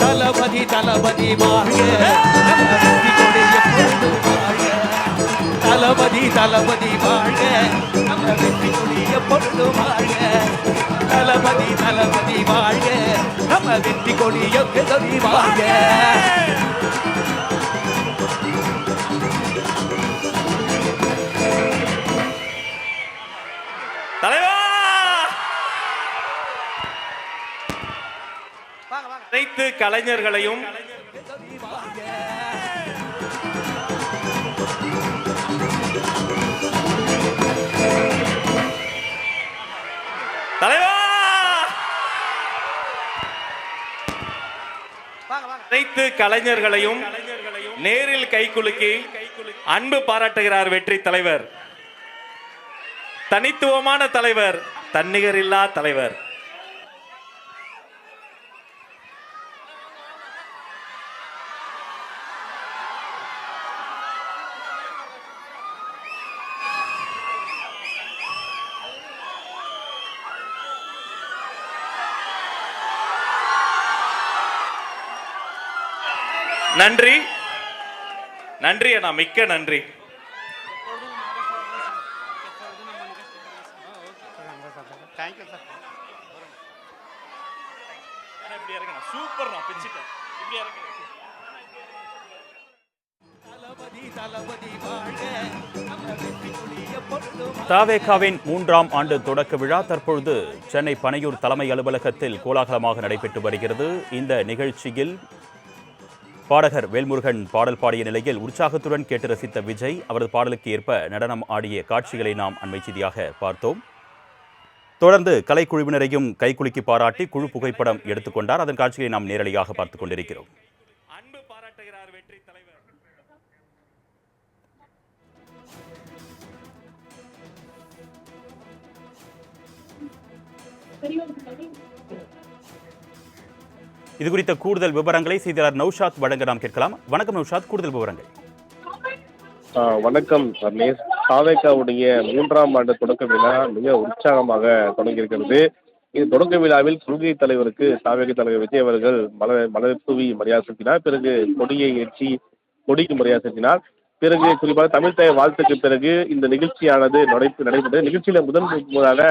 தளபதி தளபதி வாழ்க வெற்றி கொடி எப்பொழுதும் வாழ்க தளபதி தளபதி வாழ்க நம்ம வெற்றி கொடி எப்பொழுதும் வாழ்க தளபதி தளபதி வாழ்க நம்ம வெற்றி கொடி எப்பொழுதும் வாழ்க அனைத்து கலைஞர்களையும் அனைத்து கலைஞர்களையும் நேரில் கைகுலுக்கி அன்பு பாராட்டுகிறார் வெற்றி தலைவர். தனித்துவமான தலைவர், தன்னிகரில்லா தலைவர். நன்றி நன்றி அண்ணா, மிக்க நன்றி. தாவேகாவின் 3ஆம் ஆண்டு தொடக்க விழா தற்பொழுது சென்னை பனையூர் தலைமை அலுவலகத்தில் கோலாகலமாக நடைபெற்று வருகிறது. இந்த நிகழ்ச்சியில் பாடகர் வேல்முருகன் பாடல் பாடிய நிலையில் உற்சாகத்துடன் கேட்டு ரசித்த விஜய் அவரது பாடலுக்கு ஏற்ப நடனம் ஆடிய காட்சிகளை நாம் அண்மை செய்தியாக பார்த்தோம். தொடர்ந்து கலைக்குழுவினரையும் கைகுலுக்கி பாராட்டி குழு புகைப்படம் எடுத்துக்கொண்டார். அதன் காட்சிகளை நாம் நேரடியாக பார்த்துக் கொண்டிருக்கிறோம். அன்பு பாராட்டுகிறார் வெற்றி தலைவர். இது குறித்த கூடுதல் விவரங்களை செய்தியாளர் நௌஷாத் வழங்க நாம் கேட்கலாம். வணக்கம் நௌஷாத், கூடுதல் விவரங்கள். வணக்கம் ரமேஷ். தாவேகாவுடைய 3ஆம் ஆண்டு தொடக்க விழா மிக உற்சாகமாக தொடங்கியிருக்கிறது. இந்த தொடக்க விழாவில் கொள்கை தலைவருக்கு தாவேக தலைவர் விஜய் அவர்கள் மலர் தூவி மரியாதை செலுத்தினார். பிறகு கொடியை ஏற்றி கொடிக்கு மரியாதை செலுத்தினார். பிறகு குறிப்பாக தமிழ் தாய் வாழ்த்துக்கு பிறகு இந்த நிகழ்ச்சியானது நடைபெற்றது. நிகழ்ச்சியில முதலாக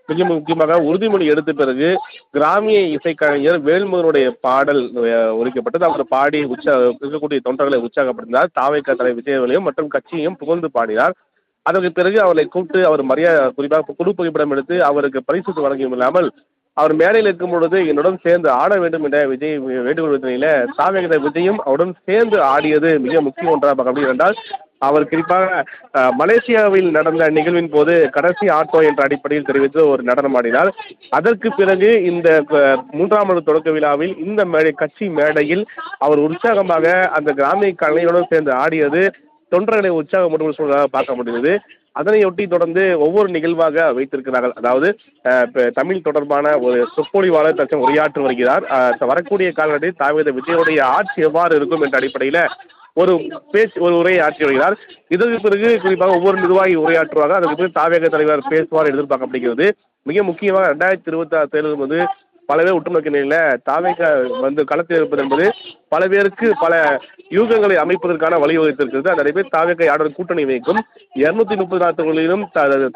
மிக முக்கியமாக உறுதிமொழி எடுத்த பிறகு கிராமிய இசைக்கலைஞர் வேல்முருகனுடைய பாடல் ஒலிக்கப்பட்டது. அவர் பாடி இருக்கக்கூடிய தொண்டர்களை உற்சாகப்படுத்தினார். தாவேக தலைவர் விஜய் அவர்களையும் மற்றும் கட்சியையும் புகழ்ந்து பாடினார். அதற்கு பிறகு அவரை கூப்பிட்டு அவர் குறிப்பாக குழு புகைப்படம் எடுத்து அவருக்கு பரிசு வழங்கியும் இல்லாமல் அவர் மேடையில் இருக்கும் பொழுது என்னுடன் சேர்ந்து ஆட வேண்டும் என்ற விஜய் வேண்டுகோள் விடுத்ததில தாவேக விஜயும் அவருடன் சேர்ந்து ஆடியது மிக முக்கிய ஒன்றாக அப்படி என்றால் அவர் குறிப்பாக மலேசியாவில் நடந்த நிகழ்வின் போது கடைசி ஆட்டோ என்ற அடிப்படையில் தெரிவித்து ஒரு நடனம் ஆடினார். அதற்கு பிறகு இந்த 3ஆம் ஆண்டு தொடக்க விழாவில் இந்த கட்சி மேடையில் அவர் உற்சாகமாக அந்த கிராமிய கலைஞருடன் சேர்ந்து ஆடியது தொண்டர்களை உற்சாகம் சூழலாக பார்க்க முடிந்தது. அதனையொட்டி தொடர்ந்து ஒவ்வொரு நிகழ்வாக வைத்திருக்கிறார்கள். அதாவது தமிழ் தொடர்பான ஒரு சொற்பொழிவாளர் தச்சம் உரையாற்றி வருகிறார். வரக்கூடிய காலகட்டத்தில் தாவேக விஜயுடைய ஆட்சி எவ்வாறு இருக்கும் என்ற அடிப்படையில் ஒரு உரையை ஆற்றி வருகிறார். இதற்கு பிறகு குறிப்பாக ஒவ்வொரு நிர்வாகி உரையாற்றுவாங்க. அதற்கு பிறகு தாவேக தலைவர் பேசுவார் எதிர்பார்க்கப்படுகிறது. மிக முக்கியமாக 2026 தேர்தல் போது பல பேர் உற்றுநோக்கிய நிலையில் தாவேக களத்தில் இருப்பது என்பது பல பேருக்கு பல யூகங்களை அமைப்பதற்கான வழிவகுத்திருக்கிறது. அந்த அடிப்படையில் தாவேக யாருடன் கூட்டணி வைக்கும் 234 தொகுதிகளிலும்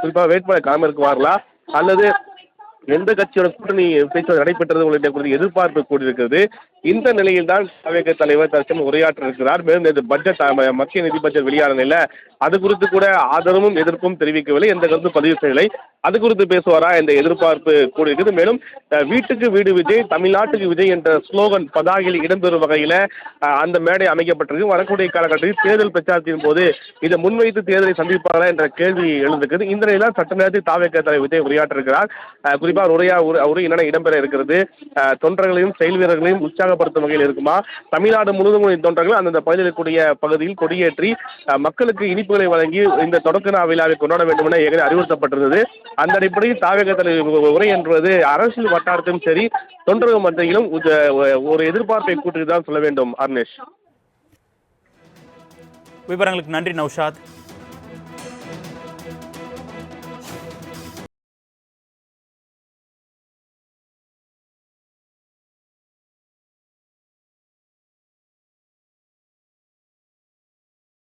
குறிப்பாக வேட்பாளர் களமிற்கு வரலா அல்லது எந்த கட்சியோட கூட்டணி பேச்சு நடைபெற்றது குறித்து எதிர்பார்ப்பு கூடியிருக்கிறது. இந்த நிலையில் தான் தாவேக தலைவர் தற்சமயம் உரையாற்ற இருக்கிறார். மேலும் இந்த பட்ஜெட் மத்திய நிதி பட்ஜெட் வெளியான நிலையில் அது குறித்து கூட ஆதரவும் எதிர்ப்பும் தெரிவிக்கவில்லை, எந்த கருத்து பதிவு செய்யவில்லை. அது குறித்து பேசுவாரா என்ற எதிர்பார்ப்பு கூடியிருக்கிறது. மேலும் வீட்டுக்கு வீடு விஜய், தமிழ்நாட்டுக்கு விஜய் என்ற ஸ்லோகன் பதாகையில் இடம்பெறும் வகையில் அந்த மேடை அமைக்கப்பட்டிருக்கு. வரக்கூடிய காலகட்டத்தில் தேர்தல் பிரச்சாரத்தின் போது இதை முன்வைத்து தேர்தலை சந்திப்பார்களா என்ற கேள்வி எழுந்திருக்கிறது. இந்த நிலையில் சட்ட நேரத்தில் தாவேக தலைவர் விஜய் உரையாற்ற இருக்கிறார். குறிப்பாக உரை என்னென்ன இடம்பெற இருக்கிறது, தொண்டர்களையும் செயல் வீரர்களையும் உற்சாகப்படுத்தும் வகையில் இருக்குமா, தமிழ்நாடு முழுவதும் தொண்டர்கள் அந்தந்த பகுதியில் இருக்கக்கூடிய பகுதியில் கொடியேற்றி மக்களுக்கு இனிப்புகளை வழங்கி இந்த தொடக்க விழாவை கொண்டாட வேண்டும் என ஏற்கனவே அறிவுறுத்தப்பட்டிருந்தது. அந்த அடிப்படையில் தாவேக தலைவர் உரை என்பது அரசியல் வட்டாரத்திலும் சரி தொண்டர்கள் மத்தியிலும் ஒரு எதிர்பார்ப்பை கூட்டிதான் சொல்ல வேண்டும். அர்னேஷ், விவரங்களுக்கு நன்றி நௌஷாத்.